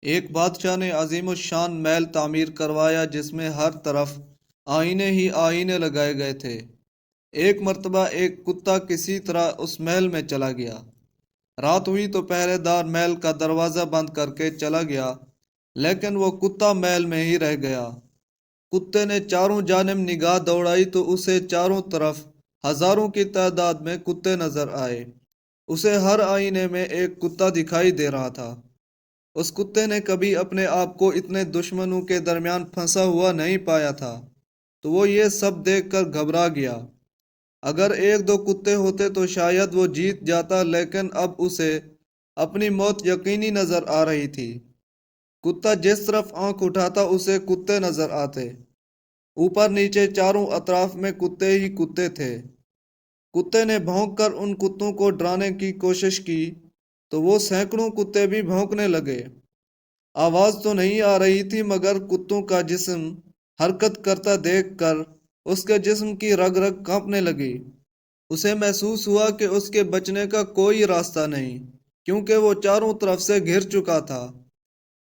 ایک بادشاہ نے عظیم الشان محل تعمیر کروایا جس میں ہر طرف آئینے ہی آئینے لگائے گئے تھے۔ ایک مرتبہ ایک کتا کسی طرح اس محل میں چلا گیا۔ رات ہوئی تو پہرے دار محل کا دروازہ بند کر کے چلا گیا، لیکن وہ کتا محل میں ہی رہ گیا۔ کتے نے چاروں جانب نگاہ دوڑائی تو اسے چاروں طرف ہزاروں کی تعداد میں کتے نظر آئے۔ اسے ہر آئینے میں ایک کتا دکھائی دے رہا تھا۔ اس کتے نے کبھی اپنے آپ کو اتنے دشمنوں کے درمیان پھنسا ہوا نہیں پایا تھا، تو وہ یہ سب دیکھ کر گھبرا گیا۔ اگر ایک دو کتے ہوتے تو شاید وہ جیت جاتا، لیکن اب اسے اپنی موت یقینی نظر آ رہی تھی۔ کتا جس طرف آنکھ اٹھاتا اسے کتے نظر آتے۔ اوپر نیچے چاروں اطراف میں کتے ہی کتے تھے۔ کتے نے بھونک کر ان کتوں کو ڈرانے کی کوشش کی تو وہ سینکڑوں کتے بھی بھونکنے لگے۔ آواز تو نہیں آ رہی تھی، مگر کتوں کا جسم حرکت کرتا دیکھ کر اس کے جسم کی رگ رگ کانپنے لگی۔ اسے محسوس ہوا کہ اس کے بچنے کا کوئی راستہ نہیں، کیونکہ وہ چاروں طرف سے گھر چکا تھا۔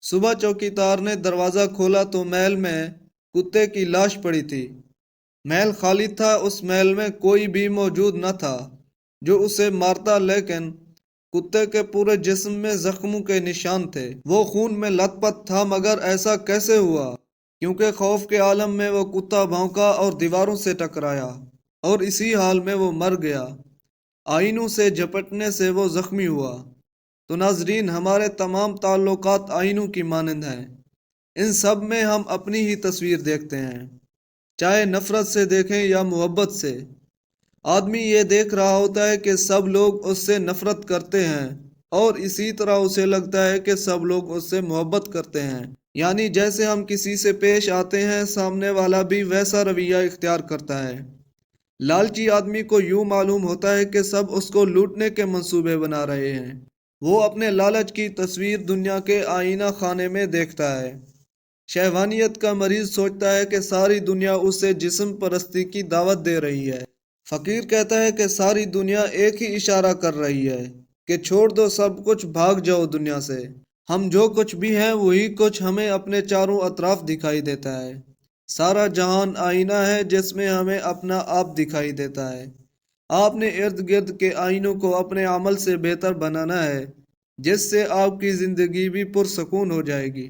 صبح چوکیدار نے دروازہ کھولا تو محل میں کتے کی لاش پڑی تھی۔ محل خالی تھا، اس محل میں کوئی بھی موجود نہ تھا جو اسے مارتا، لیکن کتے کے پورے جسم میں زخموں کے نشان تھے۔ وہ خون میں لت پت تھا، مگر ایسا کیسے ہوا؟ کیونکہ خوف کے عالم میں وہ کتا بھونکا اور دیواروں سے ٹکرایا، اور اسی حال میں وہ مر گیا۔ آئینوں سے جھپٹنے سے وہ زخمی ہوا۔ تو ناظرین، ہمارے تمام تعلقات آئینوں کی مانند ہیں۔ ان سب میں ہم اپنی ہی تصویر دیکھتے ہیں، چاہے نفرت سے دیکھیں یا محبت سے۔ آدمی یہ دیکھ رہا ہوتا ہے کہ سب لوگ اس سے نفرت کرتے ہیں، اور اسی طرح اسے لگتا ہے کہ سب لوگ اس سے محبت کرتے ہیں۔ یعنی جیسے ہم کسی سے پیش آتے ہیں، سامنے والا بھی ویسا رویہ اختیار کرتا ہے۔ لالچی آدمی کو یوں معلوم ہوتا ہے کہ سب اس کو لوٹنے کے منصوبے بنا رہے ہیں۔ وہ اپنے لالچ کی تصویر دنیا کے آئینہ خانے میں دیکھتا ہے۔ شہوانیت کا مریض سوچتا ہے کہ ساری دنیا اسے جسم پرستی کی دعوت دے رہی ہے۔ فقیر کہتا ہے کہ ساری دنیا ایک ہی اشارہ کر رہی ہے کہ چھوڑ دو سب کچھ، بھاگ جاؤ دنیا سے۔ ہم جو کچھ بھی ہیں وہی کچھ ہمیں اپنے چاروں اطراف دکھائی دیتا ہے۔ سارا جہان آئینہ ہے جس میں ہمیں اپنا آپ دکھائی دیتا ہے۔ آپ نے ارد گرد کے آئینوں کو اپنے عمل سے بہتر بنانا ہے، جس سے آپ کی زندگی بھی پرسکون ہو جائے گی۔